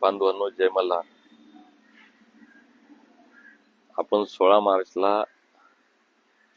बांधवांनो, जय मल्हार. आपण 16 मार्चला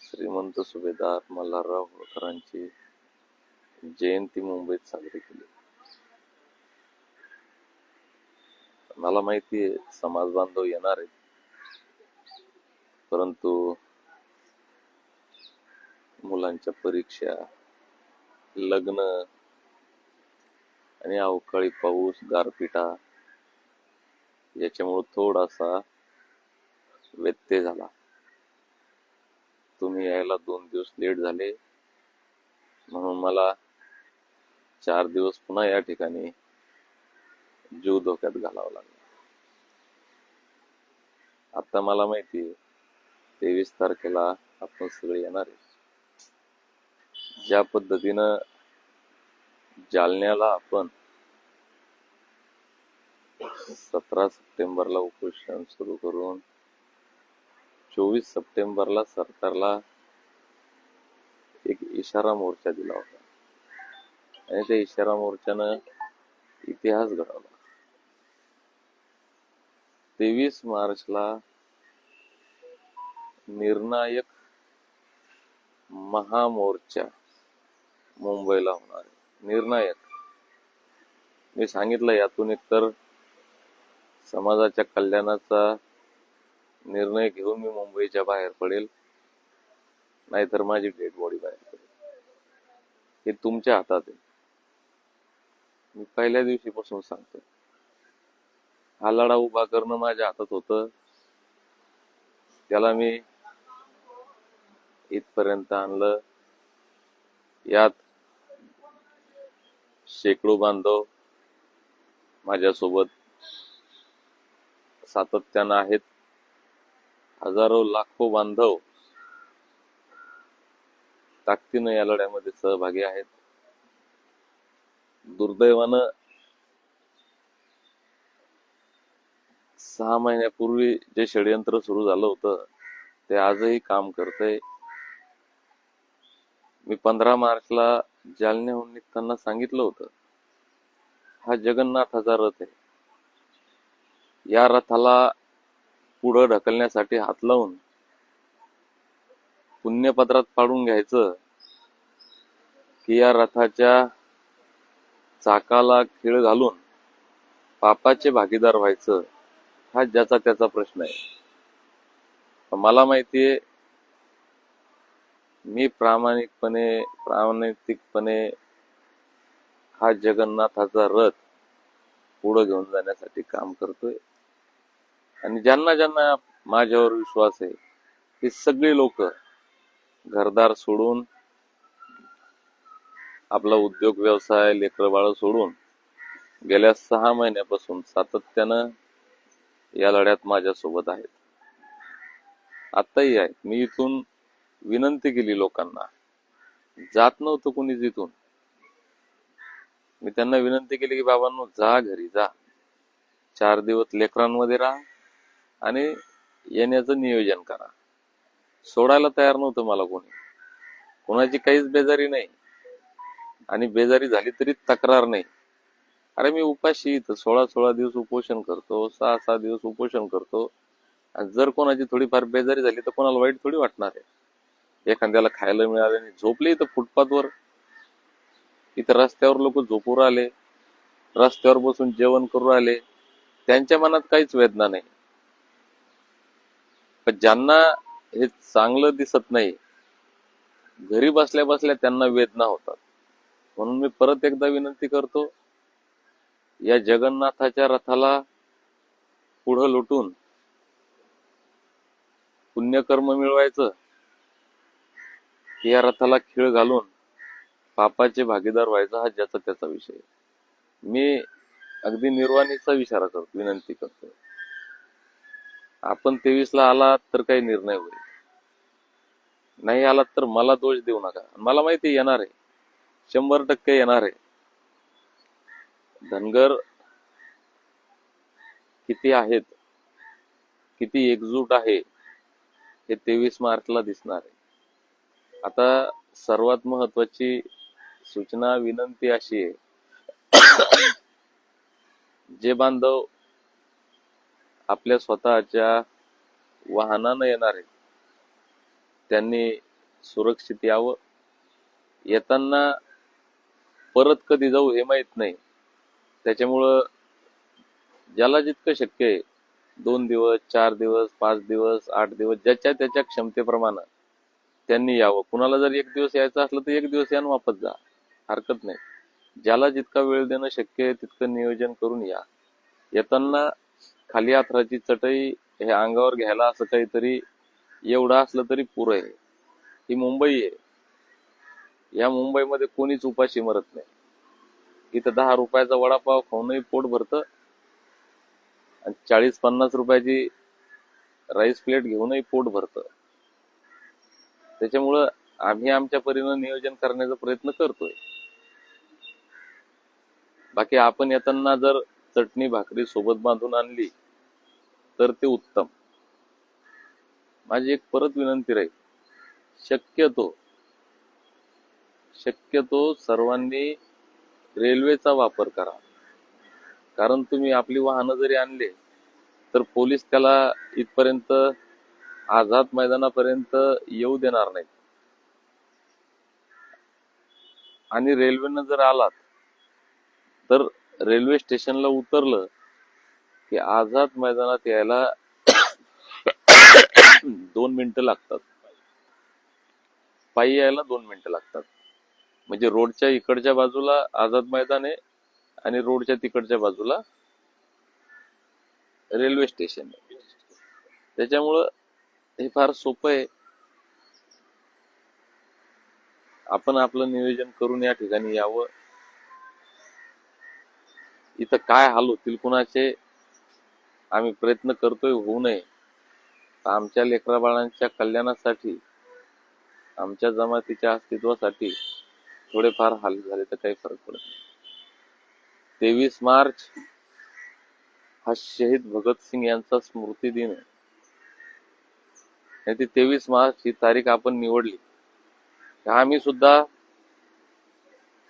श्रीमंत सुभेदार मल्हारराव होळकरांची जयंती मुंबईत साजरी केली. मला माहिती आहे समाज बांधव येणार आहेत, परंतु मुलांच्या परीक्षा, लग्न आणि अवकाळी पाऊस, गारपिटा याच्यामुळे थोडासा व्यत्यय झाला. तुम्ही यायला 2 दिवस लेट झाले, म्हणून मला 4 दिवस पुन्हा या ठिकाणी जीव धोक्यात घालावा लागला. आता मला माहिती आहे 23 तारखेला आपण सगळे येणार आहे. ज्या पद्धतीनं जालन्याला आपण 17 सप्टेंबरला उपोषण सुरू करून 24 सप्टेंबरला सरकारला एक इशारा मोर्चा दिला होता आणि त्या इशारा मोर्चानं इतिहास घडवला. 23 मार्चला निर्णायक महामोर्चा मुंबईला होणार आहे. निर्णायक मी सांगितलं, यातून एकतर समाजाच्या कल्याणाचा निर्णय घेऊन मी मुंबईच्या बाहेर पडेल, नाहीतर माझी डेड बॉडी बाहेर पडेल. हे तुमच्या हातात आहे. मी पहिल्या दिवशीपासून सांगतो, हा लढा उभा करणं माझ्या हातात होतं. त्याला मी इथपर्यंत आणलं. यात शेकडो बांधव माझ्यासोबत सातत्यानं आहेत. हजारो लाखो बांधव ताकदीनं या लढ्यामध्ये सहभागी आहेत. दुर्दैवानं 6 महिन्यापूर्वी जे षडयंत्र सुरू झालं होतं ते आजही काम करतंय. मी 15 मार्चला जालन्याहून निघताना सांगितलं होतं, हा जगन्नाथाचा रथ आहे. या रथाला पुढं ढकलण्यासाठी हात लावून पुण्यपत्रात पाडून घ्यायचं की या रथाच्या चाकाला खीळ घालून पापाचे भागीदार व्हायचं, हा ज्याचा त्याचा प्रश्न आहे. मला माहितीये मी प्रामाणिकपणे हा जगन्नाथाचा रथ पुढे घेऊन जाण्यासाठी काम करतोय. आणि ज्यांना ज्यांना माझ्यावर विश्वास आहे, ही सगळी लोक घरदार सोडून, आपला उद्योग व्यवसाय, लेकरं बाळ सोडून गेल्या 6 महिन्यापासून सातत्यानं या लढ्यात माझ्यासोबत आहेत. आताही आहेत. मी इथून विनंती केली लोकांना, जात नव्हतं कुणीच इथून. मी त्यांना विनंती केली की बाबांनो, जा घरी जा, 4 दिवस लेकरांमध्ये राहा आणि येण्याचं नियोजन करा. सोडायला तयार नव्हतं मला कोणी. कोणाची काहीच बेजारी नाही आणि बेजारी झाली तरी तक्रार नाही. अरे मी उपाशी इथं 16 दिवस उपोषण करतो, 6 दिवस उपोषण करतो. आणि जर कोणाची थोडीफार बेजारी झाली तर कोणाला वाईट थोडी वाटणार आहे. एखाद्याला खायला मिळालं नाही, झोपले इथं फुटपाथवर, इथं रस्त्यावर लोक झोपू राहिले, रस्त्यावर बसून जेवण करू राहिले, त्यांच्या मनात काहीच वेदना नाही. पण ज्यांना हे चांगलं दिसत नाही, घरी बसल्या बसल्या त्यांना वेदना होतात. म्हणून मी परत एकदा विनंती करतो, या जगन्नाथाच्या रथाला पुढं लुटून पुण्यकर्म मिळवायचं की या रथाला खीळ घालून पापाचे भागीदार व्हायचा, हा ज्याचा त्याचा विषय. मी अगदी निर्वाणीचा इशारा करतो, विनंती करतो. आपण 23 ला आलात तर काही निर्णय होईल, नाही आलात तर मला दोष देऊ नका. मला माहिती येणार आहे, 100% येणार आहे. धनगर किती आहेत, किती एकजूट आहे, हे 23 मार्चला दिसणार आहे. आता सर्वात महत्वाची सूचना, विनंती अशी आहे, जे बांधव आपल्या स्वतःच्या वाहनानं येणार आहेत त्यांनी सुरक्षित यावं. येताना परत कधी जाऊ हे माहित नाही, त्याच्यामुळं ज्याला जितकं शक्य आहे 2 दिवस, 4 दिवस, 5 दिवस, 8 दिवस ज्याच्या त्याच्या क्षमतेप्रमाणे त्यांनी यावं. कुणाला जर 1 दिवस यायचं असलं तर 1 दिवस या आणि वापस जा, हरकत नाही. ज्याला जितका वेळ देणं शक्य आहे तितकं नियोजन करून या. येताना खाली आथराची चटई हे अंगावर घ्यायला असं काहीतरी एवढं असलं तरी पुरं आहे. ही मुंबई आहे. या मुंबईमध्ये कोणीच उपाशी मरत नाही. इथं 10 रुपयाचा वडापाव खाऊनही पोट भरतं आणि 40-50 रुपयाची राईस प्लेट घेऊनही पोट भरतं. त्याच्यामुळं आम्ही आमच्या परीनं नियोजन करण्याचा प्रयत्न करतोय. बाकी आपण येताना जर चटणी भाकरी सोबत बांधून आणली तर ते उत्तम. माझी एक परत विनंती राहील, शक्यतो सर्वांनी रेल्वेचा वापर करा. कारण तुम्ही आपली वाहनं जरी आणले तर पोलीस त्याला इथपर्यंत आझाद मैदानापर्यंत येऊ देणार नाहीत. आणि रेल्वेनं जर आलात तर रेल्वे स्टेशनला उतरलं की आझाद मैदानात यायला 2 मिनिटं लागतात. पायी यायला 2 मिनिटं लागतात. म्हणजे रोडच्या इकडच्या बाजूला आझाद मैदान आहे आणि रोडच्या तिकडच्या बाजूला रेल्वे स्टेशन आहे. त्याच्यामुळं हे फार सोपं आहे. आपण आपलं नियोजन करून या ठिकाणी यावं. इथं काय हाल होतील कुणाचे आम्ही प्रयत्न करतोय, होऊ नये. आमच्या लेकराबाळांच्या कल्याणासाठी, आमच्या जमातीच्या अस्तित्वासाठी थोडेफार हाल झाले तर काही फरक पडत नाही. 23 मार्च हा शहीद भगतसिंग यांचा स्मृती दिन आहे. ती 23 मार्च ही तारीख आपण निवडली. आम्ही सुद्धा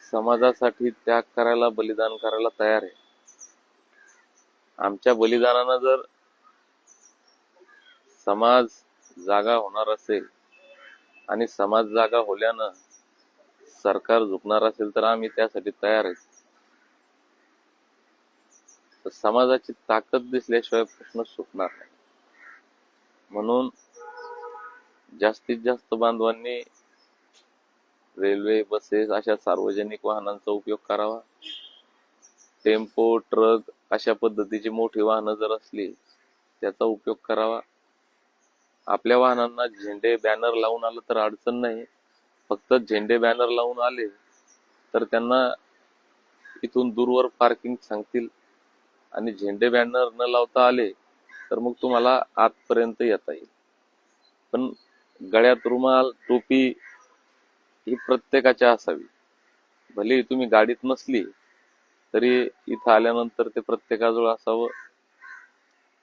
समाजासाठी त्याग करायला, बलिदान करायला तयार आहे. आमच्या बलिदानानं जर समाज जागा होणार असेल आणि समाज जागा होल्यानं सरकार झुकणार असेल तर आम्ही त्यासाठी तयार आहे. तर समाजाची ताकद दिसल्याशिवाय प्रश्न सुटणार नाही. म्हणून जास्तीत जास्त बांधवांनी रेल्वे, बसेस अशा सार्वजनिक वाहनांचा उपयोग करावा. टेम्पो, ट्रक अशा पद्धतीची मोठी वाहनं जर असली त्याचा उपयोग करावा. आपल्या वाहनांना झेंडे, बॅनर लावून आलं तर अडचण नाही. फक्त झेंडे, बॅनर लावून आले तर त्यांना इथून दूरवर पार्किंग सांगतील आणि झेंडे, बॅनर न लावता आले तर मग तुम्हाला आतपर्यंत येता येईल. पण गळ्यात रुमाल, टोपी ही प्रत्येकाच्या असावी. भले तुम्ही गाडीत नसली तरी इथं आल्यानंतर ते प्रत्येकाजवळ असावं.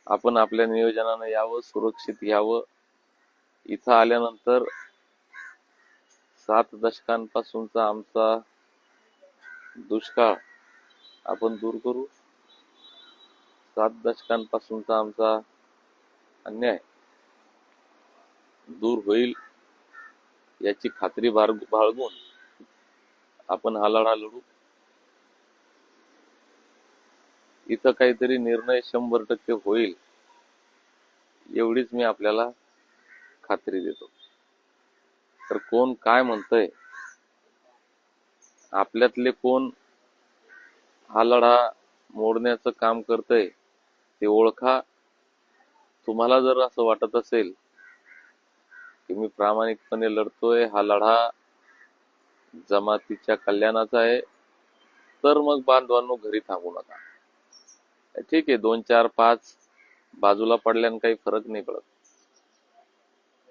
आपण आपल्या नियोजनानं यावं, सुरक्षित यावं. इथं आल्यानंतर 7 दशकांपासूनचा आमचा दुष्काळ आपण दूर करू. 7 दशकांपासूनचा आमचा अन्याय दूर होईल याची खात्री बाळगून आपण हा लढा लढू. इथं काहीतरी निर्णय 100% होईल एवढीच मी आपल्याला खात्री देतो. तर कोण काय म्हणतंय, आपल्यातले कोण हा लढा मोडण्याचं काम करतंय ते ओळखा. तुम्हाला जर असं वाटत असेल की मी प्रामाणिकपणे लढतोय, हा लढा जमातीच्या कल्याणाचा आहे, तर मग बांधवांनो घरी थांबू नका. ठीक आहे, 2, 4, 5 बाजूला पडल्यानं काही फरक नाही पडत.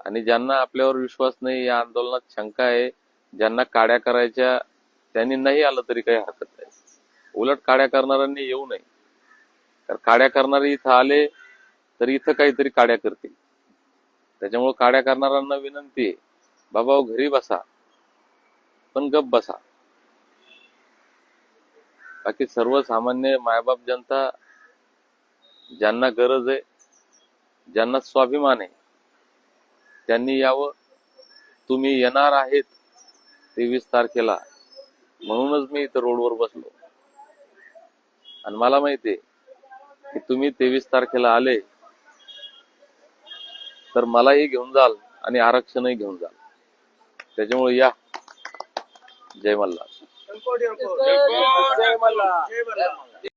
आणि ज्यांना आपल्यावर विश्वास नाही, या आंदोलनात शंका आहे, ज्यांना काड्या करायच्या त्यांनी नाही आलं तरी काही हरकत नाही. उलट काड्या करणाऱ्यांनी येऊ नये. तर काड्या करणारे इथं आले तर इथं काहीतरी काड्या करतील. त्याच्यामुळे काड्या करणाऱ्यांना विनंती आहे, बाबा घरी बसा पण गप बसा. बाकी सर्वसामान्य मायबाप जनता ज्यांना गरज आहे, ज्यांना स्वाभिमान आहे, त्यांनी यावं. तुम्ही येणार आहेत 23 तारखेला, म्हणूनच मी इथं रोडवर बसलो. आणि मला माहितीये की तुम्ही 23 तारखेला आले तर मलाही घेऊन जाल आणि आरक्षणही घेऊन जाल. त्याच्यामुळे या. जय मल्हार. जय मल्हार.